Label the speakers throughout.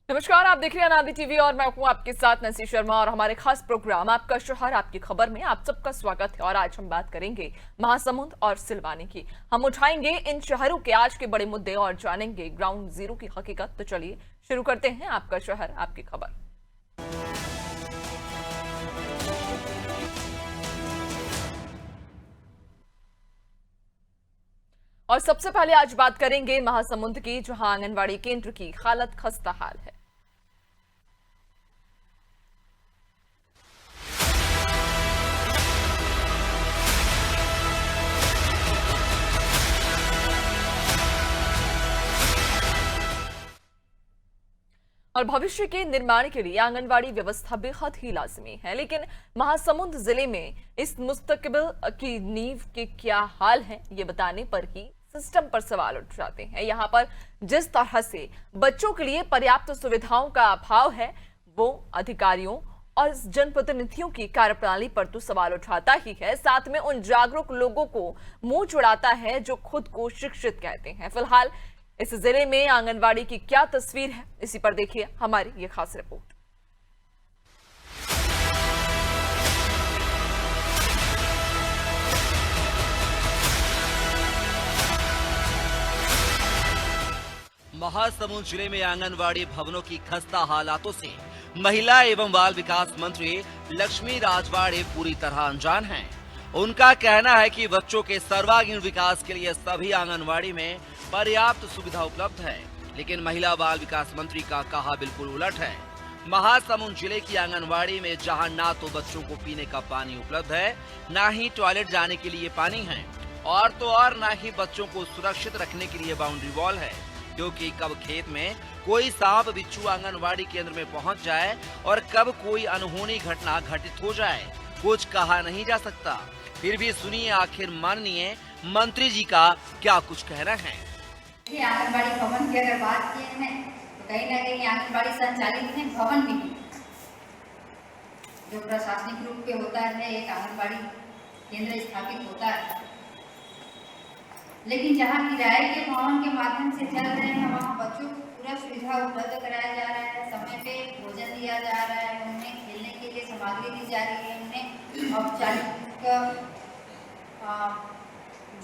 Speaker 1: नमस्कार, आप देख रहे हैं अनादि टीवी और मैं हूं आपके साथ नसी शर्मा और हमारे खास प्रोग्राम आपका शहर आपकी खबर में आप सबका स्वागत है। और आज हम बात करेंगे महासमुंद और सिलवानी की। हम उठाएंगे इन शहरों के आज के बड़े मुद्दे और जानेंगे ग्राउंड जीरो की हकीकत। तो चलिए शुरू करते हैं आपका शहर आपकी खबर। और सबसे पहले आज बात करेंगे महासमुंद की, जहां आंगनबाड़ी केंद्र की हालत खस्ता हाल है। और भविष्य के निर्माण के लिए आंगनवाड़ी व्यवस्था बेहद ही लाजमी है, लेकिन महासमुंद जिले में इस मुस्तकबिल की नींव के क्या हाल है, ये बताने पर ही सिस्टम पर सवाल उठ जाते हैं। यहाँ पर जिस तरह से बच्चों के लिए पर्याप्त सुविधाओं का अभाव है, वो अधिकारियों और जनप्रतिनिधियों की कार्यप्रणाली पर तो सवाल उठाता ही है, साथ में उन जागरूक लोगों को मुंह चुड़ाता है जो खुद को शिक्षित कहते हैं। फिलहाल इस जिले में आंगनवाड़ी की क्या तस्वीर है, इसी पर देखिए हमारी ये खास रिपोर्ट।
Speaker 2: महासमुंद जिले में आंगनवाड़ी भवनों की खस्ता हालातों से महिला एवं बाल विकास मंत्री लक्ष्मी राजवाड़े पूरी तरह अनजान हैं। उनका कहना है कि बच्चों के सर्वांगीण विकास के लिए सभी आंगनवाड़ी में पर्याप्त सुविधा उपलब्ध है, लेकिन महिला बाल विकास मंत्री का कहा बिल्कुल उलट है। महासमुंद जिले की आंगनवाड़ी में जहां ना तो बच्चों को पीने का पानी उपलब्ध है, ना ही टॉयलेट जाने के लिए पानी है, और तो और ना ही बच्चों को सुरक्षित रखने के लिए बाउंड्री वॉल है, क्योंकि कब खेत में कोई सांप बिच्छू आंगनवाड़ी केंद्र में पहुंच जाए और कब कोई अनहोनी घटना घटित हो जाए, कुछ कहा नहीं जा सकता। फिर भी सुनिए आखिर माननीय मंत्री जी का क्या कुछ कहना है।
Speaker 3: आंगनबाड़ी भवन की अगर बात की है तो कहीं ना कहीं आंगनबाड़ी संचालित है भवन भी जो प्रशासनिक रूप पे होता है, एक आंगनबाड़ी केंद्र स्थापित होता है, लेकिन जहाँ किराए के भवन के माध्यम से चल रहे हैं वहाँ बच्चों को पूरा सुविधा उपलब्ध कराया जा रहा है, समय पे भोजन दिया जा रहा है, उन्हें खेलने के लिए सामग्री दी जा रही है, उन्हें औपचारिक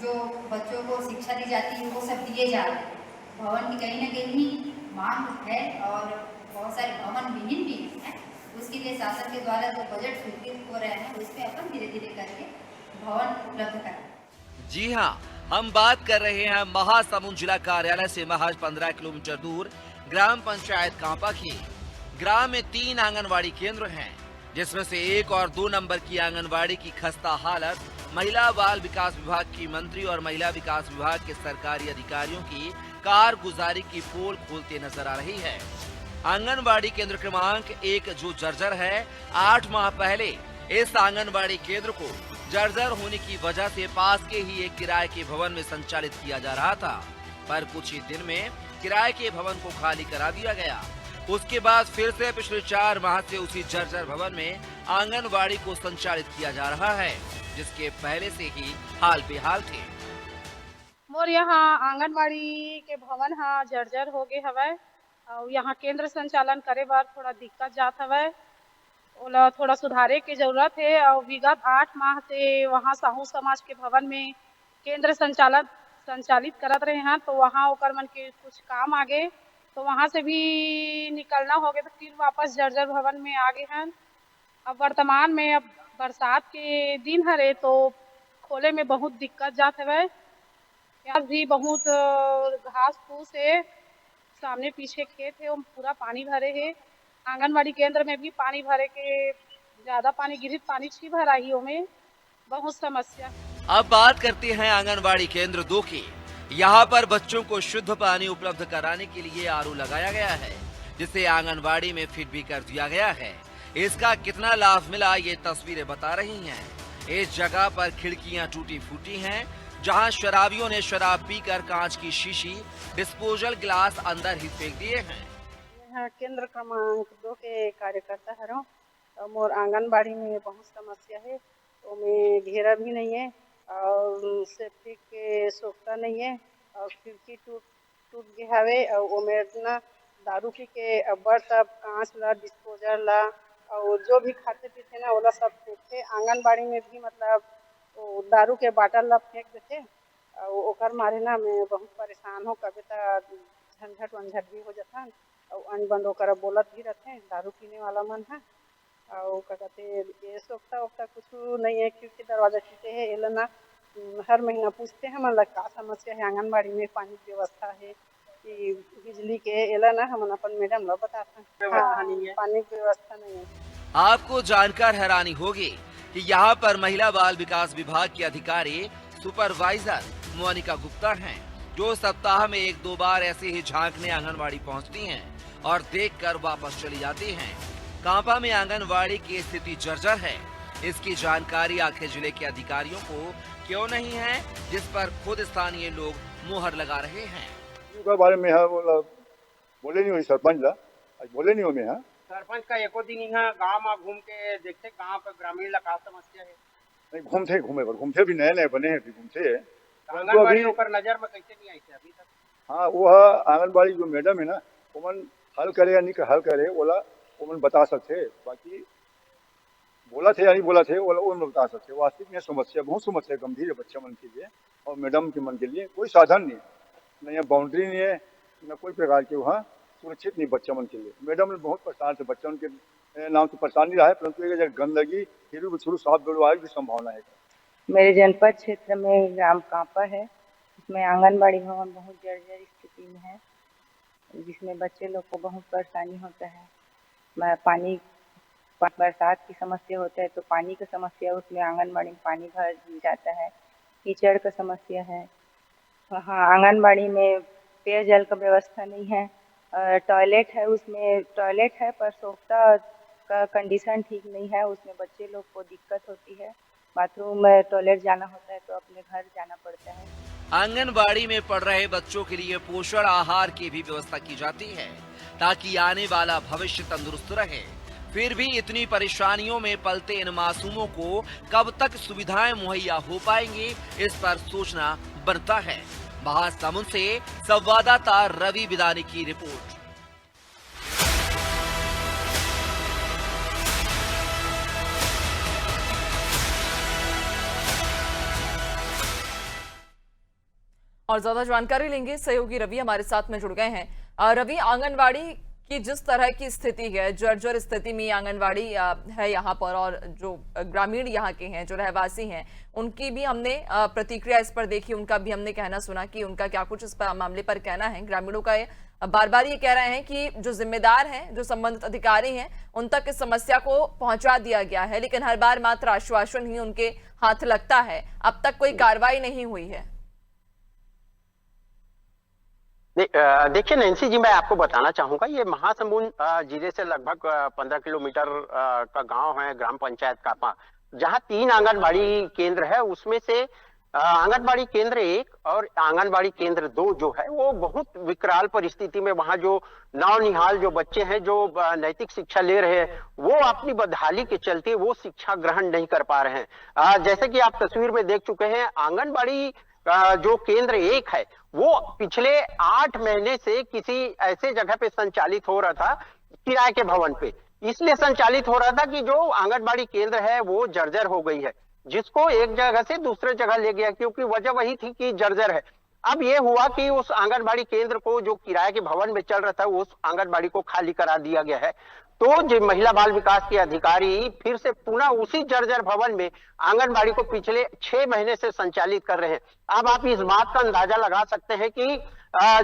Speaker 3: जो बच्चों को शिक्षा दी जाती है वो सब दिए जा रहे हैं। भवन की कहीं ना कहीं मांग है और बहुत सारे भवन विहीन भी हैं। उसके लिए शासन के द्वारा जो बजट स्वीकृत हो रहे हैं उस पर अपन धीरे धीरे करके भवन उपलब्ध करें।
Speaker 2: जी हाँ, हम बात कर रहे हैं महासमुंद जिला कार्यालय से महज 15 किलोमीटर दूर ग्राम पंचायत कांपा की। ग्राम में 3 आंगनवाड़ी केंद्र हैं, जिसमें से 1 और 2 नंबर की आंगनवाड़ी की खस्ता हालत महिला बाल विकास विभाग की मंत्री और महिला विकास विभाग के सरकारी अधिकारियों की कारगुजारी की पोल खोलते नजर आ रही है। आंगनवाड़ी केंद्र क्रमांक 1 जो जर्जर है, 8 माह पहले इस आंगनवाड़ी केंद्र को जर्जर होने की वजह से पास के ही एक किराए के भवन में संचालित किया जा रहा था, पर कुछ ही दिन में किराए के भवन को खाली करा दिया गया। उसके बाद फिर से पिछले 4 माह से उसी जर्जर भवन में आंगनवाड़ी को संचालित किया जा रहा है, जिसके पहले से ही हाल बेहाल थे।
Speaker 4: मोर यहाँ आंगनबाड़ी के भवन हा जर्जर हो गए हवय और यहाँ केंद्र संचालन करे बार थोड़ा दिक्कत जात हवय, ओला थोड़ा सुधारे के जरूरत है। और विगत 8 माह से वहाँ साहू समाज के भवन में केंद्र संचालित करत रहे हैं, तो वहाँ ओकर मन के कुछ काम आगे, तो वहाँ से भी निकलना हो गया, तो फिर वापस जर्जर भवन में आ गए हैं। अब वर्तमान में अब बरसात के दिन हरे तो खोले में बहुत दिक्कत जात है। यहाँ भी बहुत घास फूस है, सामने पीछे खेत है, वो पूरा पानी भरे है। आंगनबाड़ी केंद्र में भी पानी भरे के ज्यादा पानी गिरित पानी छी भरा ही में बहुत समस्या।
Speaker 2: अब बात करते हैं आंगनबाड़ी केंद्र 2 की। यहाँ पर बच्चों को शुद्ध पानी उपलब्ध कराने के लिए आरओ लगाया गया है, जिसे आंगनबाड़ी में फिट भी कर दिया गया है। इसका कितना लाभ मिला ये तस्वीरें बता रही हैं। इस जगह पर खिड़कियां टूटी फूटी हैं, जहां शराबियों ने शराब पीकर कांच की शीशी, डिस्पोजल गिलास अंदर ही फेंक दिए हैं।
Speaker 4: यहाँ केंद्र क्रमांक 2 के कार्यकर्ता हरो, मोर आंगनबाड़ी में बहुत समस्या है, तो में घेरा भी नहीं है और सेफ्टी के सोखता नहीं है और खिड़की टूट गए हवे और ओमे इतना दारू पी के अब्बड़ सब कांच ला डिस्पोजल ला और जो भी खाते पीते ना ओला सब फेंकते। आंगनबाड़ी में भी मतलब वो दारू के बाटल ला फेंक देते और ओकर मारे ना मैं बहुत परेशान हो। कभी तो झंझट वंझट भी हो जाता और अन बंद ओकरा बोलत भी रहते दारू पीने वाला मन है। और क्या कहते ये सोखता वोखता कुछ नहीं है, खिड़की दरवाजा टूटे है एला ना हर महीना पूछते हैं मतलब का समस्या है आंगनबाड़ी में, पानी की व्यवस्था है कि बिजली के एला ना हम अपन मैडम ला बताते हैं। हाँ, पानी की व्यवस्था नहीं है।
Speaker 2: आपको जानकर हैरानी होगी कि यहाँ पर महिला बाल विकास विभाग की अधिकारी सुपरवाइजर मोनिका गुप्ता हैं, जो सप्ताह में 1-2 बार ऐसे ही झांकने आंगनबाड़ी पहुँचती हैं और देखकर वापस चली जाती हैं। कांपा में आंगनबाड़ी की स्थिति जर्जर है। इसकी जानकारी आखिर जिले के अधिकारियों को क्यों नहीं है, जिस पर खुद स्थानीय लोग मुहर लगा रहे हैं।
Speaker 5: इनके बारे में है बोले नहीं हुई सरपंच ला, आज बोले नहीं हो मैं
Speaker 6: सरपंच का एको दिन यहाँ गांव में घूम के देखते गांव का ग्रामीण ला का समस्या है।
Speaker 5: नहीं घूमते भी नए बने हैं, घूमते हैं
Speaker 6: आंगनबाड़ी ऊपर नजर में कैसे नहीं आई थी अभी तक।
Speaker 5: हाँ वो आंगनबाड़ी जो मैडम है ना ओमन हल करे या नहीं हल करे ओला ओमन बता सकते, बाकी बोला थे या नहीं बोला थे ओमन बता सकते। वास्तविक में समस्या बहुत समस्या गंभीर है बच्चा मन के लिए और मैडम के मन के लिए। कोई साधन नहीं है, न यहाँ बाउंड्री नहीं है, न कोई प्रकार के वहाँ सुरक्षित नहीं बच्चा मन के लिए। मैडम ने बहुत परेशान से बच्चा उनके नाम से परेशान नहीं रहा है, परंतु एक गंदगी फिर भी साफ बेड़वाई की संभावना है।
Speaker 7: मेरे जनपद क्षेत्र में ग्राम कांपा है, इसमें आंगनबाड़ी भवन बहुत जर्जर स्थिति में है, जिसमें बच्चे लोग को बहुत परेशानी होता है। पानी बरसात की समस्या होता है तो पानी की समस्या, उसमें आंगनबाड़ी में पानी भर जाता है, कीचड़ का समस्या है। हाँ, आंगनबाड़ी में पेयजल का व्यवस्था नहीं है। टॉयलेट है, उसमें टॉयलेट है पर सोखता का कंडीशन ठीक नहीं है, उसमें बच्चे लोग को दिक्कत होती है। बाथरूम में टॉयलेट जाना होता है तो अपने घर जाना पड़ता है।
Speaker 2: आंगनबाड़ी में पढ़ रहे बच्चों के लिए पोषण आहार की भी व्यवस्था की जाती है ताकि आने वाला भविष्य तंदुरुस्त रहे। फिर भी इतनी परेशानियों में पलते इन मासूमों को कब तक सुविधाएं मुहैया हो पाएंगी, इस पर सोचना बनता है। महासमुंद से संवाददाता रवि बिदानी की रिपोर्ट।
Speaker 1: और ज्यादा जानकारी लेंगे, सहयोगी रवि हमारे साथ में जुड़ गए हैं। रवि, आंगनवाड़ी की जिस तरह की स्थिति है, जर्जर स्थिति में आंगनवाड़ी है यहाँ पर, और जो ग्रामीण यहाँ के हैं, जो रहवासी हैं, उनकी भी हमने प्रतिक्रिया इस पर देखी, उनका भी हमने कहना सुना कि उनका क्या कुछ इस मामले पर कहना है। ग्रामीणों का बार बार ये कह रहे हैं कि जो जिम्मेदार हैं, जो संबंधित अधिकारी हैं, उन तक इस समस्या को पहुंचा दिया गया है, लेकिन हर बार मात्र आश्वासन ही उनके हाथ लगता है। अब तक कोई कार्रवाई नहीं हुई है।
Speaker 6: देखिए नैन्सी जी, मैं आपको बताना चाहूंगा, ये महासमुंद जिले से लगभग 15 किलोमीटर का गांव है, ग्राम पंचायत कापा, जहां 3 आंगनबाड़ी केंद्र है। उसमें से आंगनबाड़ी केंद्र 1 और आंगनबाड़ी केंद्र 2 जो है वो बहुत विकराल परिस्थिति में, वहां जो नौनिहाल जो बच्चे हैं जो नैतिक शिक्षा ले रहे हैं, वो अपनी बदहाली के चलते वो शिक्षा ग्रहण नहीं कर पा रहे हैं। जैसे कि आप तस्वीर में देख चुके हैं, आंगनबाड़ी जो केंद्र 1 है वो पिछले 8 महीने से किसी ऐसे जगह पे संचालित हो रहा था, किराए के भवन पे। इसलिए संचालित हो रहा था कि जो आंगनबाड़ी केंद्र है वो जर्जर हो गई है, जिसको एक जगह से दूसरे जगह ले गया, क्योंकि वजह वही थी कि जर्जर है। अब ये हुआ कि उस आंगनबाड़ी केंद्र को जो किराए के भवन में चल रहा था, उस आंगनबाड़ी को खाली करा दिया गया है। तो जो महिला बाल विकास के अधिकारी फिर से पुनः उसी जर्जर भवन में आंगनबाड़ी को पिछले 6 महीने से संचालित कर रहे हैं। अब आप इस बात का अंदाजा लगा सकते हैं कि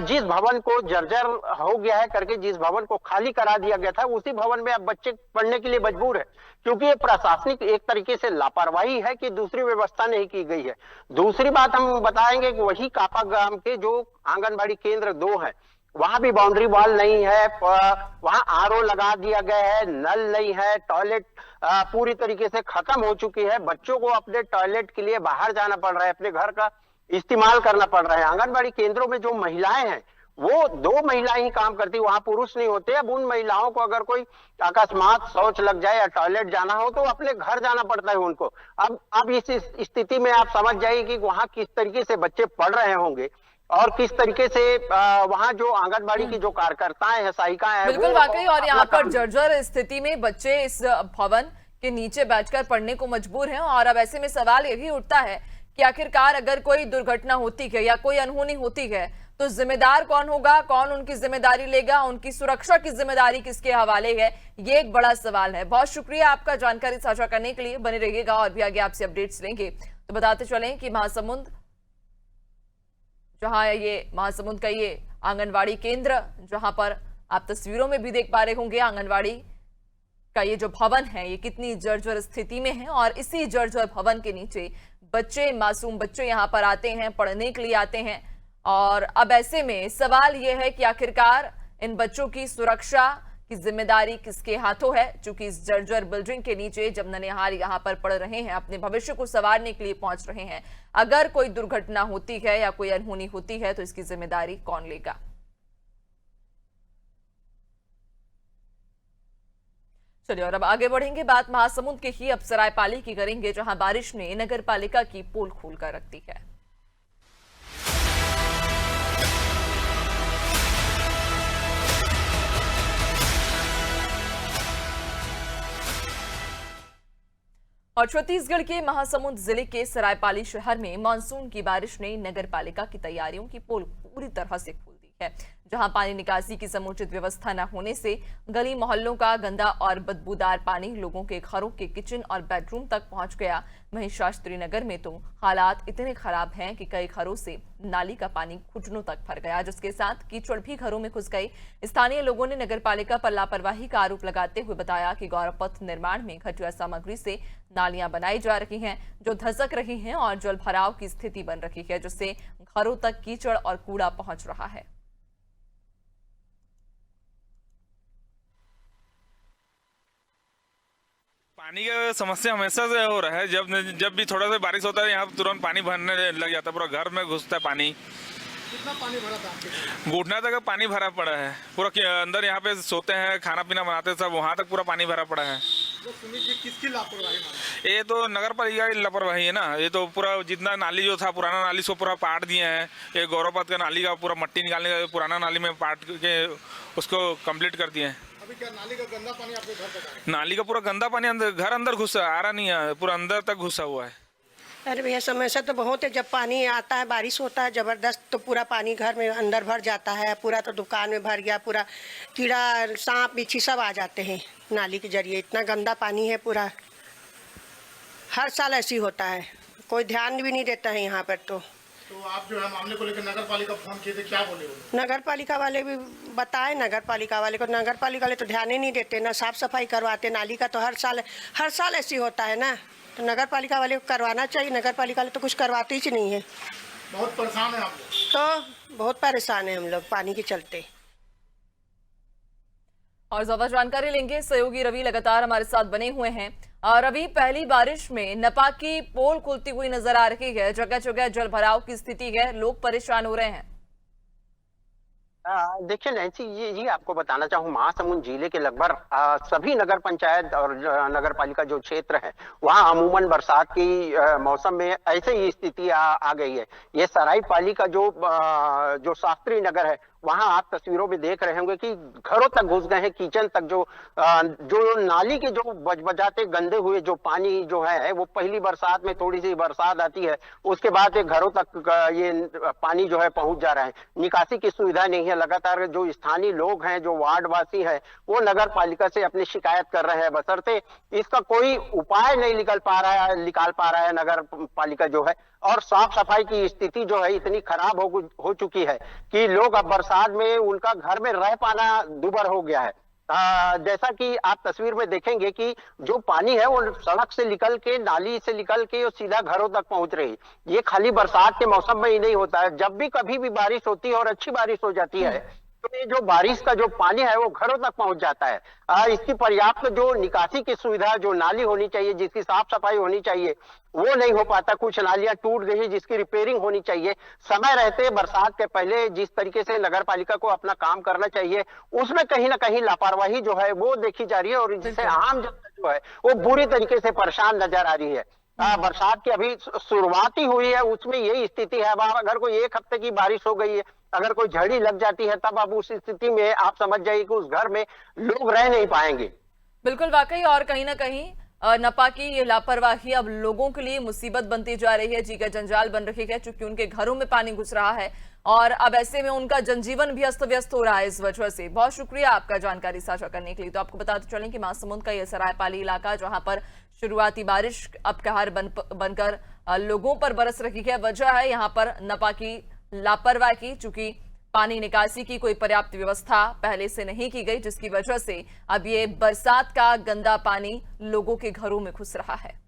Speaker 6: जिस भवन को जर्जर हो गया है करके, जिस भवन को खाली करा दिया गया था, उसी भवन में अब बच्चे पढ़ने के लिए मजबूर है, क्योंकि ये प्रशासनिक एक तरीके से लापरवाही है कि दूसरी व्यवस्था नहीं की गई है। दूसरी बात हम बताएंगे कि वही कापा ग्राम के जो आंगनबाड़ी केंद्र 2 है, वहां भी बाउंड्री वॉल नहीं है, वहां आरओ लगा दिया गया है, नल नहीं है, टॉयलेट पूरी तरीके से खत्म हो चुकी है। बच्चों को अपने टॉयलेट के लिए बाहर जाना पड़ रहा है, अपने घर का इस्तेमाल करना पड़ रहा है। आंगनबाड़ी केंद्रों में जो महिलाएं हैं वो 2 महिलाएं ही काम करती, वहां पुरुष नहीं होते। अब उन महिलाओं को अगर कोई अकस्मात शौच लग जाए या टॉयलेट जाना हो तो अपने घर जाना पड़ता है उनको। अब इस स्थिति में आप समझ जाइए कि वहां किस तरीके से बच्चे पढ़ रहे होंगे। और किस तरीके से वहाँ जो आंगनबाड़ी की जो कार्यकर्ताएं हैं, सहायिकाएं हैं,
Speaker 1: बिल्कुल
Speaker 6: वो
Speaker 1: वाकई। और यहाँ
Speaker 6: अपना
Speaker 1: पर
Speaker 6: काम-
Speaker 1: जर्जर स्थिति में बच्चे इस भवन के नीचे बैठकर पढ़ने को मजबूर हैं। और अब ऐसे में सवाल यही उठता है कि आखिरकार अगर कोई दुर्घटना होती है या कोई अनहोनी होती है तो जिम्मेदार कौन होगा, कौन उनकी जिम्मेदारी लेगा, उनकी सुरक्षा की जिम्मेदारी किसके हवाले है, ये एक बड़ा सवाल है। बहुत शुक्रिया आपका जानकारी साझा करने के लिए। बने रहिएगा और भी आगे आपसे अपडेट्स लेंगे। तो बताते चलें कि महासमुंद का ये आंगनवाड़ी केंद्र, जहां पर आप तस्वीरों में भी देख पा रहे होंगे आंगनवाड़ी का ये जो भवन है ये कितनी जर्जर स्थिति में है। और इसी जर्जर भवन के नीचे बच्चे, मासूम बच्चे यहाँ पर आते हैं, पढ़ने के लिए आते हैं। और अब ऐसे में सवाल ये है कि आखिरकार इन बच्चों की सुरक्षा की जिम्मेदारी किसके हाथों है। चूंकि इस जर्जर बिल्डिंग के नीचे जब ननिहाल यहाँ पर पढ़ रहे हैं, अपने भविष्य को संवारने के लिए पहुंच रहे हैं, अगर कोई दुर्घटना होती है या कोई अनहोनी होती है तो इसकी जिम्मेदारी कौन लेगा। चलिए और अब आगे बढ़ेंगे। बात महासमुंद के ही अप्सरायपाली की करेंगे, जहां बारिश ने नगर पालिका की पोल खोलकर रख दी है। और छत्तीसगढ़ के महासमुंद जिले के सरायपाली शहर में मानसून की बारिश ने नगर पालिका की तैयारियों की पोल पूरी तरह से खोल दी है। जहां पानी निकासी की समुचित व्यवस्था न होने से गली मोहल्लों का गंदा और बदबूदार पानी लोगों के घरों के किचन और बेडरूम तक पहुंच गया। वहीं शास्त्री नगर में तो हालात इतने खराब हैं कि कई घरों से नाली का पानी घुटनों तक भर गया, जिसके साथ कीचड़ भी घरों में घुस गई। स्थानीय लोगों ने नगर पालिका पर लापरवाही का आरोप लगाते हुए बताया कि गौरव पथ निर्माण में घटिया सामग्री से नालियां बनाई जा रही हैं, जो धसक रही हैं और जल भराव की स्थिति बन रही है, जिससे घरों तक कीचड़ और कूड़ा पहुंच रहा है।
Speaker 8: पानी का समस्या हमेशा से हो रहा है। जब भी थोड़ा सा बारिश होता है यहाँ तुरंत पानी भरने लग जाता है, पूरा घर में घुसता है पानी।
Speaker 9: कितना पानी भरा था आपके?
Speaker 8: घुटना तक पानी भरा पड़ा है पूरा। अंदर यहाँ पे सोते हैं, खाना पीना बनाते हैं, सब वहाँ तक पूरा पानी भरा पड़ा है।
Speaker 9: तो सुनिए कि किसकी लापरवाही?
Speaker 8: ये तो नगर पालिका की लापरवाही है ना। ये तो पूरा जितना नाली जो था पुराना नाली सो पूरा पाट दिए हैं। ये गौरव पथ का नाली का पूरा मट्टी निकालने का पुराना नाली में पाट के उसको कंप्लीट कर दिए हैं।
Speaker 9: अभी क्या नाली का गंदा पानी आपके घर तक आया?
Speaker 8: नाली का पूरा गंदा पानी घर अंदर घुसा आ रहा नहीं है, पूरा अंदर तक घुसा हुआ है।
Speaker 10: अरे भैया समस्या तो बहुत है। जब पानी आता है, बारिश होता है जबरदस्त, तो पूरा पानी घर में अंदर भर जाता है। पूरा तो दुकान में भर गया, पूरा कीड़ा सांप बिच्छी सब आ जाते हैं नाली के जरिए। इतना गंदा पानी है पूरा। हर साल ऐसी होता है, कोई ध्यान भी नहीं देता है यहाँ पर।
Speaker 9: तो आप जो है मामले को लेकर नगर पालिका फोन किए थे, क्या बोले वो?
Speaker 10: नगर पालिका वाले भी बताए, नगर पालिका वाले वाले तो ध्यान ही नहीं देते, ना साफ सफाई करवाते। नाली का तो हर साल ऐसी होता है ना, तो नगर पालिका वाले को करवाना चाहिए। नगर पालिका वाले तो कुछ करवाते ही नहीं है।
Speaker 9: बहुत परेशान है आप लोग?
Speaker 10: तो बहुत परेशान है हम लोग पानी के चलते।
Speaker 1: और ज्यादा जानकारी लेंगे, सहयोगी रवि लगातार हमारे साथ बने हुए हैं। और रवि, पहली बारिश में नपा की पोल खुलती हुई नजर आ रही है, जगह जगह जल भराव की स्थिति है, लोग परेशान हो रहे हैं।
Speaker 6: देखिए नैन्सी जी आपको बताना चाहूँ, महासमुंद जिले के लगभग सभी नगर पंचायत और नगर पालिका जो क्षेत्र है वहाँ अमूमन बरसात की मौसम में ऐसे ही स्थिति आ गई है। ये सरायपाली का जो शास्त्री नगर है वहां आप तस्वीरों में देख रहे होंगे कि घरों तक घुस गए हैं, किचन तक। जो नाली के जो बजबजाते गंदे हुए जो पानी जो है वो पहली बरसात में थोड़ी सी बरसात आती है, उसके बाद ये घरों तक ये पानी जो है पहुंच जा रहा है। निकासी की सुविधा नहीं है। लगातार जो स्थानीय लोग हैं, जो वार्ड वासी है, वो नगर पालिका से अपनी शिकायत कर रहे हैं, बशर्ते इसका कोई उपाय नहीं निकाल पा रहा है नगर पालिका जो है। और साफ सफाई की स्थिति जो है इतनी खराब हो चुकी है कि लोग अब बरसात में उनका घर में रह पाना दुभर हो गया है। जैसा कि आप तस्वीर में देखेंगे कि जो पानी है वो सड़क से निकल के, नाली से निकल के सीधा घरों तक पहुंच रही। ये खाली बरसात के मौसम में ही नहीं होता है, जब भी कभी भी बारिश होती है और अच्छी बारिश हो जाती है तो ये जो बारिश का जो पानी है वो घरों तक पहुंच जाता है। इसकी पर्याप्त जो निकासी की सुविधा, जो नाली होनी चाहिए, जिसकी साफ सफाई होनी चाहिए, वो नहीं हो पाता। कुछ नालियां टूट गई जिसकी रिपेयरिंग होनी चाहिए। समय रहते बरसात के पहले जिस तरीके से नगर पालिका को अपना काम करना चाहिए, उसमें कहीं ना कहीं लापरवाही जो है वो देखी जा रही है और जिससे आम जनता जो है वो बुरी तरीके से परेशान नजर आ रही है। बरसात की अभी शुरुआत ही हुई है, उसमें यही स्थिति है। वहां अगर कोई 1 हफ्ते की बारिश हो गई है, अगर कोई झड़ी लग जाती है, तब अब उस स्थिति में आप समझ जाइए कि उस घर में लोग रह नहीं पाएंगे।
Speaker 1: बिल्कुल वाकई, और कहीं ना कहीं नपा की ये लापरवाही अब लोगों के लिए मुसीबत बनती जा रही है, जी का जंजाल बन रही है, क्योंकि उनके घरों में पानी घुस रहा है और अब ऐसे में उनका जनजीवन भी अस्त व्यस्त हो रहा है इस वजह से। बहुत शुक्रिया आपका जानकारी साझा करने के लिए। तो आपको बताते चलें कि महासमुंद का यह सरायपाली इलाका, जहां पर शुरुआती बारिश अब कहर बनकर लोगों पर बरस रही है, वजह है यहाँ पर नपा की लापरवाही की। चूंकि पानी निकासी की कोई पर्याप्त व्यवस्था पहले से नहीं की गई, जिसकी वजह से अब ये बरसात का गंदा पानी लोगों के घरों में घुस रहा है।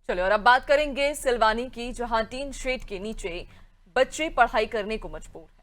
Speaker 1: चलिए, और अब बात करेंगे सिलवानी की, जहां टीन शेड के नीचे बच्चे पढ़ाई करने को मजबूर हैं।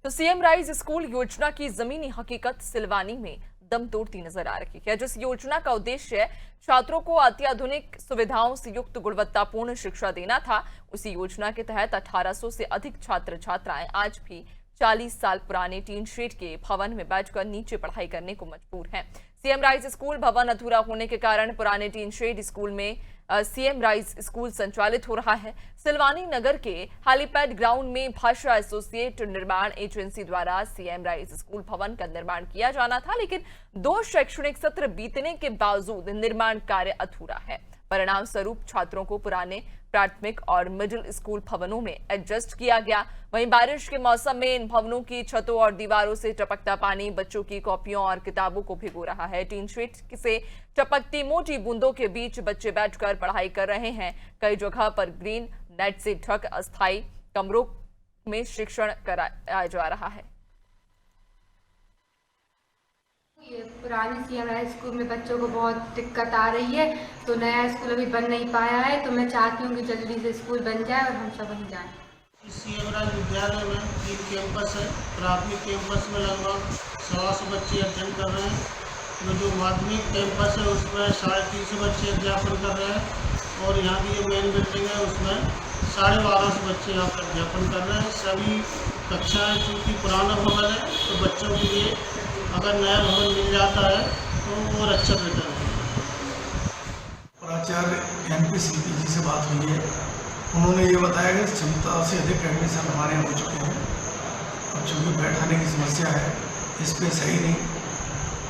Speaker 1: तो सीएम राइज स्कूल योजना की जमीनी हकीकत सिलवानी में दम तोड़ती नजर आ रही है। जिस योजना का उद्देश्य छात्रों को अत्याधुनिक सुविधाओं से युक्त गुणवत्तापूर्ण शिक्षा देना था, उसी योजना के तहत 1800 से अधिक छात्र छात्राएं आज भी 40 साल पुराने टीन शेड के भवन में बैठकर नीचे पढ़ाई करने को मजबूर हैं। सीएम राइज स्कूल भवन अधूरा होने के कारण पुराने टीन शेड स्कूल में सीएम राइज स्कूल संचालित हो रहा है। सिलवानी नगर के हेलीपैड ग्राउंड में भाषा एसोसिएट निर्माण एजेंसी द्वारा सीएम राइज स्कूल भवन का निर्माण किया जाना था, लेकिन 2 शैक्षणिक सत्र बीतने के बावजूद निर्माण कार्य अधूरा है। परिणाम स्वरूप छात्रों को पुराने प्राथमिक और मिडिल स्कूल भवनों में एडजस्ट किया गया। वहीं बारिश के मौसम में इन भवनों की छतों और दीवारों से टपकता पानी बच्चों की कॉपियों और किताबों को भिगो रहा है। टीन शेड से टपकती मोटी बूंदों के बीच बच्चे बैठकर पढ़ाई कर रहे हैं। कई जगह पर ग्रीन नेट से ढक अस्थायी कमरों में शिक्षण कराया जा रहा है।
Speaker 11: ये पुराने सीएम राइज स्कूल में बच्चों को बहुत दिक्कत आ रही है, तो नया स्कूल अभी बन नहीं पाया है। तो मैं चाहती हूँ कि जल्दी से स्कूल बन जाए और हम सब वहीं जाएं।
Speaker 9: सीएम राइज विद्यालय में 3 कैंपस है। प्राथमिक कैंपस में लगभग 100 बच्चे अध्ययन कर रहे हैं। जो माध्यमिक कैंपस है उसमें 350 बच्चे अध्यापन कर रहे हैं, और यहाँ की जो मेन बिल्डिंग है उसमें 1250 बच्चे यहाँ पर अध्यापन कर रहे हैं। सभी कक्षाएँ चूँकि पुराना भवन है, तो बच्चों के लिए अगर नया भवन मिल जाता है तो वो अच्छा बेटर है।
Speaker 12: प्राचार्य NPCP जी से बात हुई है, उन्होंने ये बताया कि क्षमता से अधिक एडमिशन हमारे यहाँ हो चुके हैं। अब चूँकि बैठाने की समस्या है, स्पेस है ही नहीं,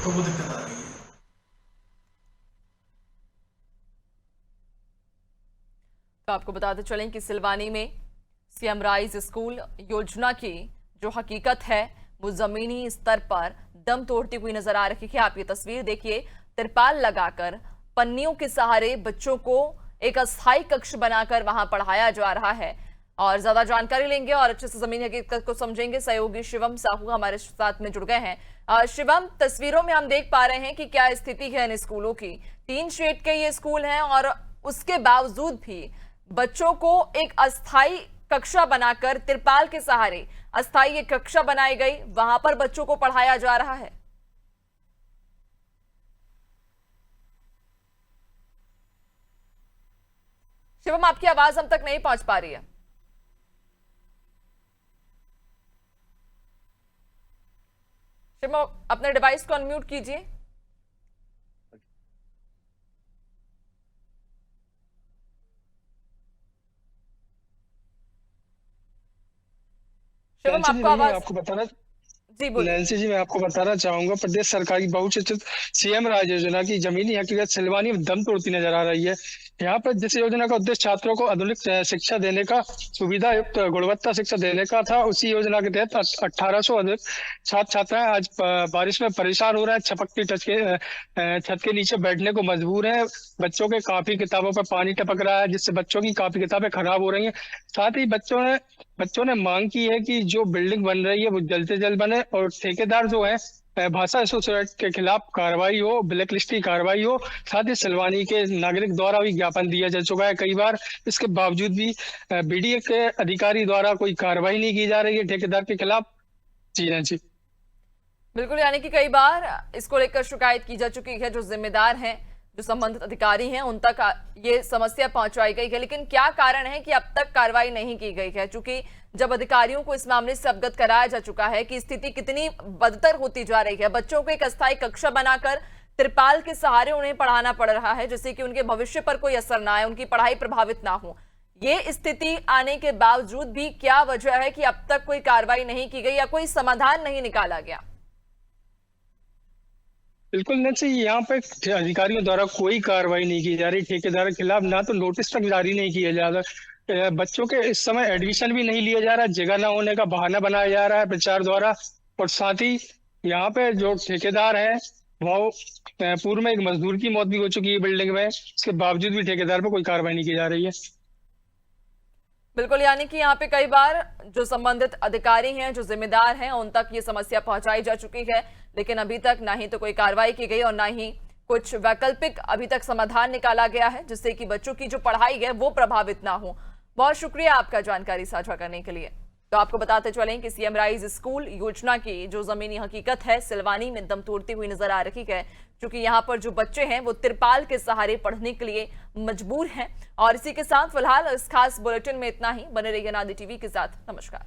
Speaker 12: तो वो दिक्कत आ रही है।
Speaker 1: तो आपको बताते चलें कि सिलवानी में सीएम राइज स्कूल योजना की जो हकीकत है वो जमीनी स्तर पर दम तोड़ती हुई नजर आ रही है। आप ये तस्वीर देखिए, तिरपाल लगाकर पन्नियों के सहारे बच्चों को एक अस्थायी कक्ष बनाकर वहां पढ़ाया जा रहा है। और ज्यादा जानकारी लेंगे और अच्छे से जमीनी हकीकत को समझेंगे। सहयोगी शिवम साहू हमारे साथ में जुड़ गए हैं। शिवम, तस्वीरों में हम देख पा रहे हैं कि क्या स्थिति है इन स्कूलों की। 3 शेड के ये स्कूल हैं और उसके बावजूद भी बच्चों को एक अस्थायी कक्षा बनाकर तिरपाल के सहारे अस्थायी एक कक्षा बनाई गई, वहां पर बच्चों को पढ़ाया जा रहा है। शिवम, आपकी आवाज हम तक नहीं पहुंच पा रही है। शिवम, अपने डिवाइस को अनम्यूट कीजिए।
Speaker 13: नैन्सी जी, मैं आपको बताना चाहूंगा, प्रदेश सरकार की बहुचर्चित सीएम राइज योजना की जमीनी हकीकत सिलवानी में दम तोड़ती नजर आ रही है। यहाँ पर जिस योजना का उद्देश्य छात्रों को आधुनिक शिक्षा देने का, सुविधा युक्त गुणवत्ता शिक्षा देने का था, उसी योजना के तहत 1800 अधिक छात्र छात्राएं आज बारिश में परेशान हो रहे हैं। छपकती छत के नीचे बैठने को मजबूर हैं। बच्चों के कापी किताबों पर पानी टपक रहा है, जिससे बच्चों की कापी किताबें खराब हो रही हैं। साथ ही बच्चों ने मांग की है कि जो बिल्डिंग बन रही है वो जल्द से जल्द बने और ठेकेदार जो है भाषा एसोसिएट के खिलाफ कार्रवाई हो, ब्लैक लिस्ट की कार्रवाई हो। साथ ही सिलवानी के नागरिक द्वारा भी ज्ञापन दिया जा चुका है कई बार, इसके बावजूद भी BDA के अधिकारी द्वारा कोई कार्रवाई नहीं की जा रही है ठेकेदार के खिलाफ। जी नैन्सी।
Speaker 1: बिल्कुल, यानी कि कई बार इसको लेकर शिकायत की जा चुकी है, जो जिम्मेदार हैं, जो संबंधित अधिकारी हैं, उन तक ये समस्या पहुंचाई गई है, लेकिन क्या कारण है कि अब तक कार्रवाई नहीं की गई है? चूंकि जब अधिकारियों को इस मामले से अवगत कराया जा चुका है कि स्थिति कितनी बदतर होती जा रही है, बच्चों को एक अस्थायी कक्षा बनाकर तिरपाल के सहारे उन्हें पढ़ाना पड़ रहा है, जिससे कि उनके भविष्य पर कोई असर ना आए, उनकी पढ़ाई प्रभावित ना हो। ये स्थिति आने के बावजूद भी क्या वजह है कि अब तक कोई कार्रवाई नहीं की गई या कोई समाधान नहीं निकाला गया?
Speaker 13: बिल्कुल नैन्सी, यहाँ पे अधिकारियों द्वारा कोई कार्रवाई नहीं की जा रही। ठेकेदार के खिलाफ ना तो नोटिस तक जारी नहीं किया जा रहा। बच्चों के इस समय एडमिशन भी नहीं लिया जा रहा, जगह ना होने का बहाना बनाया जा रहा है प्रचार द्वारा। और साथ ही यहाँ पे जो ठेकेदार है वो पूर्व में एक मजदूर की मौत भी हो चुकी है बिल्डिंग में, इसके बावजूद भी ठेकेदार पर कोई कार्रवाई नहीं की जा रही है।
Speaker 1: बिल्कुल, यानी कि यहाँ पे कई बार जो संबंधित अधिकारी हैं, जो जिम्मेदार हैं, उन तक ये समस्या पहुंचाई जा चुकी है, लेकिन अभी तक ना ही तो कोई कार्रवाई की गई और ना ही कुछ वैकल्पिक अभी तक समाधान निकाला गया है, जिससे कि बच्चों की जो पढ़ाई है वो प्रभावित ना हो। बहुत शुक्रिया आपका जानकारी साझा करने के लिए। तो आपको बताते चलें कि सीएम राइज स्कूल योजना की जो जमीनी हकीकत है सिलवानी में दम तोड़ती हुई नजर आ रही है, क्योंकि यहाँ पर जो बच्चे हैं वो तिरपाल के सहारे पढ़ने के लिए मजबूर हैं। और इसी के साथ फिलहाल इस खास बुलेटिन में इतना ही। बने रहिए नादी टीवी के साथ। नमस्कार।